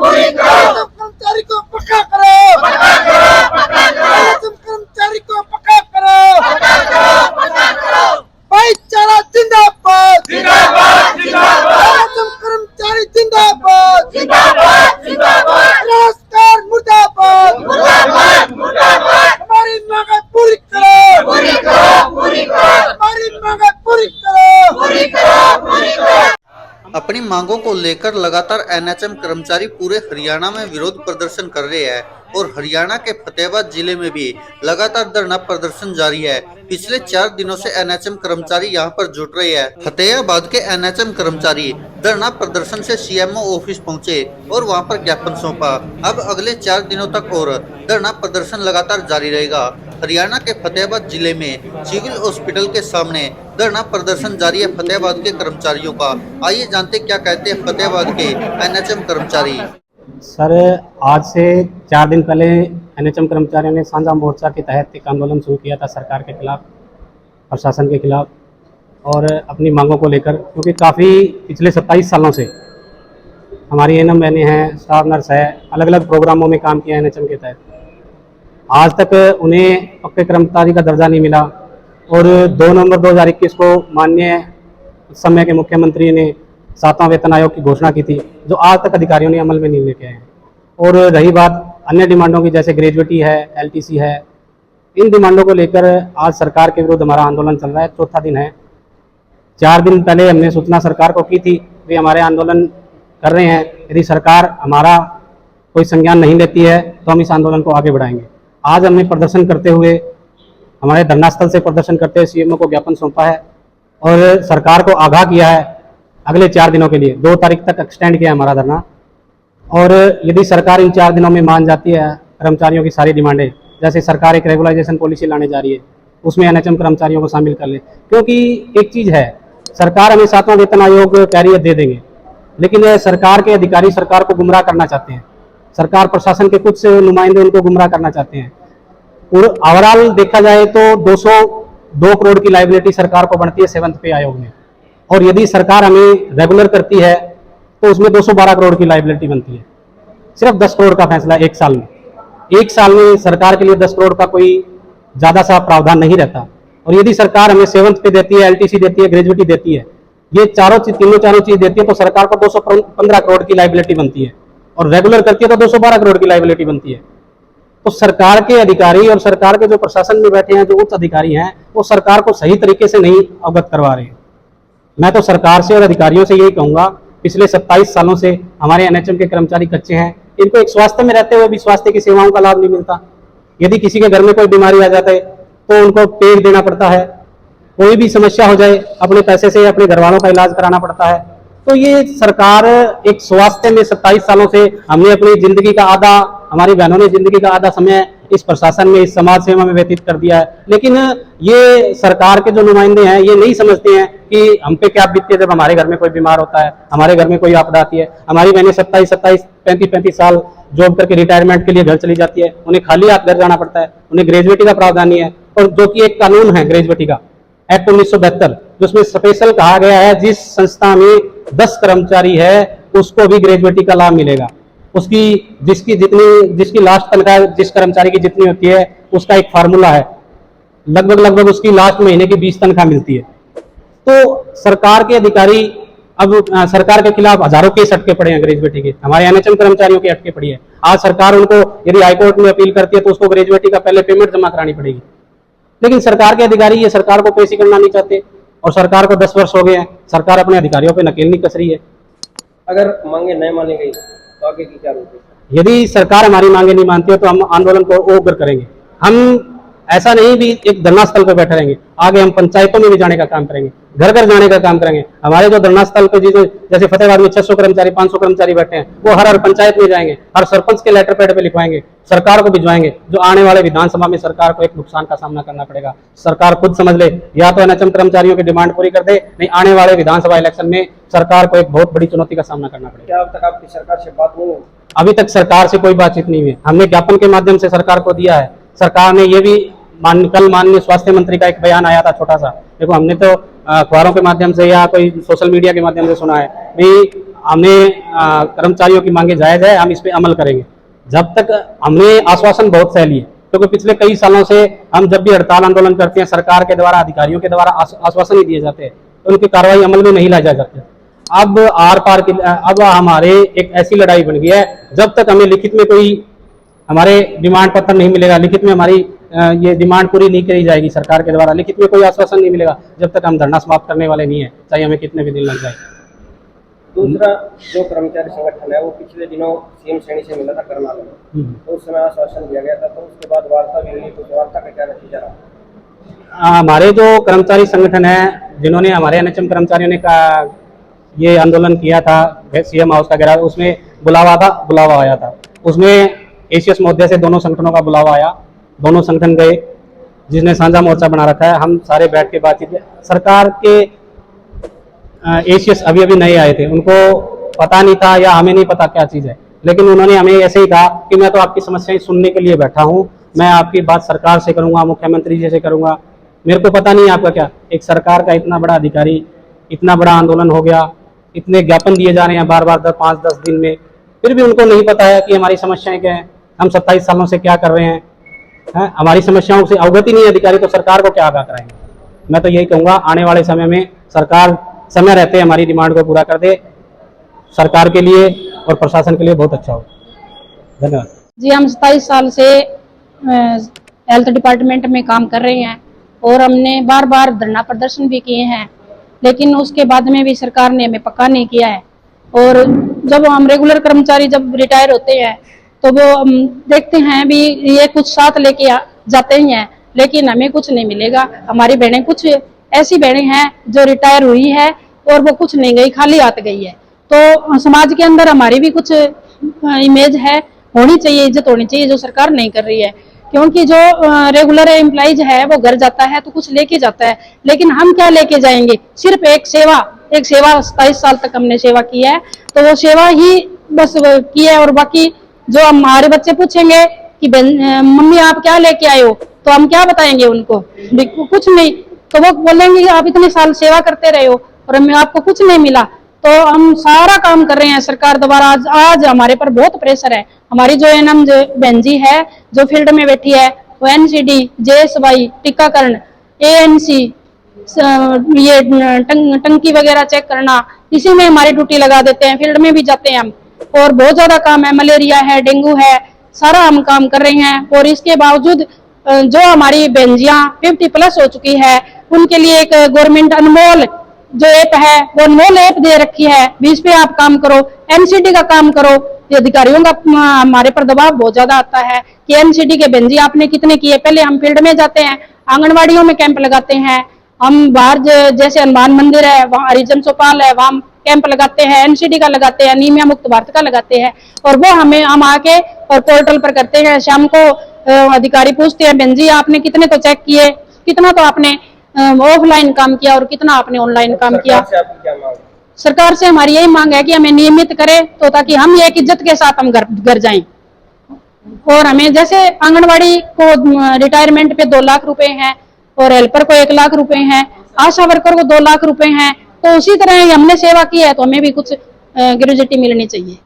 कर्मचारी को पक्का करो, कर्मचारी को पक्का करो, भाईचारा जिंदाबाद, कर्मचारी जिंदाबाद, रोजगार मुर्दाबाद, हमारी मांगे पूरी करो, हमारी मांगे पूरी करो। अपनी मांगों को लेकर लगातार एनएचएम कर्मचारी पूरे हरियाणा में विरोध प्रदर्शन कर रहे हैं और हरियाणा के फतेहाबाद जिले में भी लगातार धरना प्रदर्शन जारी है। पिछले 4 दिनों से एनएचएम कर्मचारी यहां पर जुट रहे हैं। फतेहाबाद के एनएचएम कर्मचारी धरना प्रदर्शन से सीएमओ ऑफिस पहुंचे और वहां पर ज्ञापन सौंपा। अब अगले 4 दिनों तक और धरना प्रदर्शन लगातार जारी रहेगा। हरियाणा के फतेहाबाद जिले में सिविल हॉस्पिटल के सामने धरना प्रदर्शन जारी है फतेहाबाद के कर्मचारियों का। आइए जानते क्या कहते हैं फतेहाबाद के एनएचएम कर्मचारी। सर, आज से 4 दिन पहले एनएचएम कर्मचारियों ने साझा मोर्चा के तहत एक आंदोलन शुरू किया था सरकार के खिलाफ, प्रशासन के खिलाफ और अपनी मांगों को लेकर, क्योंकि काफ़ी पिछले 27 सालों से हमारी एएनएम बहनें हैं, स्टाफ नर्स है, अलग अलग प्रोग्रामों में काम किया एनएचएम के तहत। आज तक उन्हें पक्के कर्मचारी का दर्जा नहीं मिला और 2 नवंबर 2021 को माननीय उस समय के मुख्यमंत्री ने 7वां वेतन आयोग की घोषणा की थी, जो आज तक अधिकारियों ने अमल में नहीं लेके आए हैं। और रही बात अन्य डिमांडों की, जैसे ग्रेजुएटी है, एलटीसी है, इन डिमांडों को लेकर आज सरकार के विरुद्ध हमारा आंदोलन चल रहा है, 4था दिन है। 4 दिन पहले हमने सूचना सरकार को की थी, वे हमारे आंदोलन कर रहे हैं। यदि सरकार हमारा कोई संज्ञान नहीं लेती है तो हम इस आंदोलन को आगे बढ़ाएंगे। आज हमने प्रदर्शन करते हुए, हमारे धरना स्थल से प्रदर्शन करते हुए सीएमओ को ज्ञापन सौंपा है और सरकार को आगाह किया है अगले 4 दिनों के लिए, 2 तारीख तक एक्सटेंड किया हमारा धरना। और यदि सरकार इन 4 दिनों में मान जाती है कर्मचारियों की सारी डिमांडें, जैसे सरकार एक रेगुलाइजेशन पॉलिसी लाने जा रही है, उसमें एनएचएम कर्मचारियों को शामिल कर ले। क्योंकि एक चीज़ है, सरकार हमें 7वां वेतन आयोग कैरियर दे देंगे, लेकिन सरकार के अधिकारी सरकार को गुमराह करना चाहते हैं, सरकार प्रशासन के कुछ नुमाइंदे उनको गुमराह करना चाहते हैं। और ओवरऑल देखा जाए तो 202 करोड़ की लायबिलिटी सरकार को बनती है 7th पे आयोग में, और यदि सरकार हमें रेगुलर करती है तो उसमें 212 करोड़ की लायबिलिटी बनती है। सिर्फ 10 करोड़ का फैसला एक साल में। एक साल में सरकार के लिए 10 करोड़ का कोई ज़्यादा सा प्रावधान नहीं रहता। और यदि सरकार हमें 7th पे देती है, एलटीसी देती है, ग्रेजुएटी देती है, ये चारों चीज देती है, तो सरकार को 215 करोड़ की लायबिलिटी बनती है, और रेगुलर करती है तो 212 करोड़ की लायबिलिटी बनती है। तो सरकार के अधिकारी और सरकार के जो प्रशासन में बैठे हैं, जो उच्च अधिकारी हैं, वो सरकार को सही तरीके से नहीं अवगत करवा रहे हैं। मैं तो सरकार से और अधिकारियों से यही कहूंगा, पिछले 27 सालों से हमारे एनएचएम के कर्मचारी कच्चे हैं। इनको एक स्वास्थ्य में रहते हुए भी स्वास्थ्य की सेवाओं का लाभ नहीं मिलता। यदि किसी के घर में कोई बीमारी आ जाता है तो उनको पेड देना पड़ता है, कोई भी समस्या हो जाए अपने पैसे से अपने घर वालों का इलाज कराना पड़ता है। तो ये सरकार एक स्वास्थ्य में 27 सालों से हमने अपनी जिंदगी का आधा, हमारी बहनों ने जिंदगी का आधा समय इस प्रशासन में, इस समाज सेवा में व्यतीत कर दिया है। लेकिन ये सरकार के जो नुमाइंदे हैं, ये नहीं समझते हैं कि हम पे क्या बीतती है जब हमारे घर में कोई बीमार होता है, हमारे घर में कोई आपदा आती है। हमारी बहनें 27, 35 साल जॉब करके रिटायरमेंट के लिए घर चली जाती है, उन्हें खाली हाथ घर जाना पड़ता है, उन्हें ग्रेजुएटी का प्रावधान नहीं है। और जो कि एक कानून है ग्रेजुएटी का, एक्ट 1972, जिसमें स्पेशल कहा गया है जिस संस्था में 10 कर्मचारी है उसको भी ग्रेजुएटी का लाभ मिलेगा। उसकी जिसकी लास्ट तनख्वाह जिस कर्मचारी की जितनी होती है उसका एक फार्मूला है, लगभग उसकी लास्ट महीने की 20 तनख्वाह मिलती है। तो सरकार के अधिकारी अब सरकार के खिलाफ हजारों केस अटके पड़े हैं ग्रेजुएटी के, हमारे एनएचएम कर्मचारियों की अटके पड़ी है। आज सरकार उनको यदि हाईकोर्ट में अपील करती है तो उसको ग्रेजुएटी का पहले पेमेंट जमा करानी पड़ेगी। लेकिन सरकार के अधिकारी ये सरकार को पेशी करना नहीं चाहते, और सरकार को 10 वर्ष हो गए हैं, सरकार अपने अधिकारियों पे नकेल नहीं कस रही है। अगर मांगे नहीं मानी गई तो आगे की क्या रूप? यदि सरकार हमारी मांगे नहीं मानती है तो हम आंदोलन को उग्र करेंगे। हम ऐसा नहीं भी एक धरना स्थल पर बैठे रहेंगे, आगे हम पंचायतों में भी जाने का काम करेंगे, घर घर जाने का काम करेंगे। हमारे जो धरना स्थल पे जैसे फतेहाबाद में 600 कर्मचारी, 500 कर्मचारी बैठे हैं, वो हर पंचायत में जाएंगे, हर सरपंच के लेटर पैड पे लिखवाएंगे, सरकार को भिजवाएंगे। जो आने वाले विधानसभा में सरकार को एक नुकसान का सामना करना पड़ेगा। सरकार खुद समझ ले, या तो एनएचएम कर्मचारियों की डिमांड पूरी कर दे, नहीं आने वाले विधानसभा इलेक्शन में सरकार को एक बहुत बड़ी चुनौती का सामना करना पड़ेगा। क्या अब तक आपकी सरकार से बात नहीं हुई? अभी तक सरकार से कोई बातचीत नहीं हुई। हमने ज्ञापन के माध्यम से सरकार को दिया है। सरकार ने ये भी कल माननीय स्वास्थ्य मंत्री का एक बयान आया था छोटा सा, देखो हमने तो अखबारों के माध्यम से या कोई सोशल मीडिया के माध्यम से सुना है भी हमने कर्मचारियों की मांगे जायज है, हम इस पे अमल करेंगे। जब तक हमने आश्वासन बहुत सह लिए, क्योंकि पिछले कई सालों से हम जब भी हड़ताल आंदोलन करते हैं, सरकार के द्वारा, अधिकारियों के द्वारा आश्वासन ही दिए जाते हैं, तो उनकी कार्रवाई अमल में नहीं लाई जा सकती। अब आर पार की, अब हमारे एक ऐसी लड़ाई बन गई है, जब तक हमें लिखित में कोई हमारे डिमांड पत्र नहीं मिलेगा, लिखित में हमारी ये डिमांड पूरी नहीं करी जाएगी सरकार के द्वारा, लिखित में कोई आश्वासन नहीं मिलेगा, जब तक हम धरना समाप्त करने वाले नहीं है, चाहे हमें कितने भी दिन लग जाए। दूसरा जो कर्मचारी संगठन है वो पिछले दिनों सीएम श्रेणी से मिला था करनाल में, तो उस समय आश्वासन दिया गया था, तो उसके बाद वार्ता भी हुई, तो वार्ता का क्या नतीजा रहा? हमारे जो कर्मचारी संगठन है, जिन्होंने हमारे एनएचएम कर्मचारियों ने ये आंदोलन किया था सीएम हाउस का घेराव, उसमें बुलावा आया था। उसमें एसीएस महोदय से दोनों संगठनों का बुलावा आया, दोनों संगठन गए, जिसने साझा मोर्चा बना रखा है। हम सारे बैठ के बातचीत की। सरकार के एसीएस अभी नए आए थे, उनको पता नहीं था या हमें नहीं पता क्या चीज़ है, लेकिन उन्होंने हमें ऐसे ही कहा कि मैं तो आपकी समस्याएं सुनने के लिए बैठा हूँ, मैं आपकी बात सरकार से करूँगा, मुख्यमंत्री जी से करूँगा, मेरे को पता नहीं है आपका क्या। एक सरकार का इतना बड़ा अधिकारी, इतना बड़ा आंदोलन हो गया, इतने ज्ञापन दिए जा रहे हैं बार बार 5-10 दिन में, फिर भी उनको नहीं पता है कि हमारी समस्याएं क्या हैं, हम 27 सालों से क्या कर रहे हैं, हमारी समस्याओं से अवगत ही नहीं है अधिकारी, तो सरकार को क्या आगाह कराएंगे। मैं तो यही कहूँगा, आने वाले समय में सरकार समय रहते हमारी डिमांड को पूरा कर दे, सरकार के लिए और प्रशासन के लिए बहुत अच्छा हो। धन्यवाद जी। हम 27 साल से हेल्थ डिपार्टमेंट में काम कर रहे हैं और हमने बार बार धरना प्रदर्शन भी किए हैं, लेकिन उसके बाद में भी सरकार ने हमें पक्का नहीं किया है। और जब हम रेगुलर कर्मचारी जब रिटायर होते हैं तो वो हम देखते हैं भी ये कुछ साथ लेके जाते ही हैं, लेकिन हमें कुछ नहीं मिलेगा। हमारी बहनें, कुछ ऐसी बहनें हैं जो रिटायर हुई है और वो कुछ नहीं गई, खाली हाथ गई है। तो समाज के अंदर हमारी भी कुछ इमेज है, होनी चाहिए, इज्जत होनी चाहिए, जो सरकार नहीं कर रही है। क्योंकि जो रेगुलर एम्प्लॉइज है वो घर जाता है तो कुछ लेके जाता है, लेकिन हम क्या लेके जाएंगे? सिर्फ एक सेवा 27 साल तक हमने सेवा की है, तो वो सेवा ही बस की है। और बाकी जो हमारे बच्चे पूछेंगे कि मम्मी आप क्या लेके आए हो, तो हम क्या बताएंगे उनको? कुछ नहीं। तो वो बोलेंगे आप इतने साल सेवा करते रहे हो और हमें आपको कुछ नहीं मिला। तो हम सारा काम कर रहे हैं सरकार द्वारा। आज हमारे पर बहुत प्रेशर है। हमारी जो एनएम बहन जी है जो फील्ड में बैठी है, वो एनसीडी, जेएसवाई, टीकाकरण, एएनसी, ये टंकी वगैरह चेक करना, इसी में हमारी ड्यूटी लगा देते हैं। फील्ड में भी जाते हैं हम, और बहुत ज्यादा काम है, मलेरिया है, डेंगू है, सारा हम काम कर रहे हैं। और इसके बावजूद जो हमारी बहनजियां 50+ हो चुकी है, उनके लिए एक गवर्नमेंट अनमोल जो ऐप है, वो अनमोल ऐप दे रखी है, 20 पे आप काम करो, एनसीडी का काम करो। ये अधिकारियों का हमारे पर दबाव बहुत ज्यादा आता है कि एनसीडी के बहनजी आपने कितने किए। पहले हम फील्ड में जाते हैं, आंगनबाड़ियों में कैंप लगाते हैं, हम बाहर जैसे हनुमान मंदिर है, वहाँ हरिजन चौपाल है, वहाँ कैंप लगाते हैं, एनसीडी का लगाते हैं, अनीमिया मुक्त भारत का लगाते हैं। और वो हम आके और पोर्टल पर करते हैं। शाम को अधिकारी पूछते हैं, बहन जी आपने कितने तो चेक किए, कितना तो आपने ऑफलाइन काम किया और कितना आपने ऑनलाइन काम किया। सरकार से हमारी यही मांग है कि हमें नियमित करे, तो ताकि हम एक इज्जत के साथ हम घर जाएं। और हमें जैसे आंगनबाड़ी को रिटायरमेंट पे 2 लाख रुपए हैं और हेल्पर को 1 लाख रुपए हैं, आशा वर्कर को 2 लाख रुपए हैं, तो उसी तरह हमने सेवा की है तो हमें भी कुछ ग्रेजुएटी मिलनी चाहिए।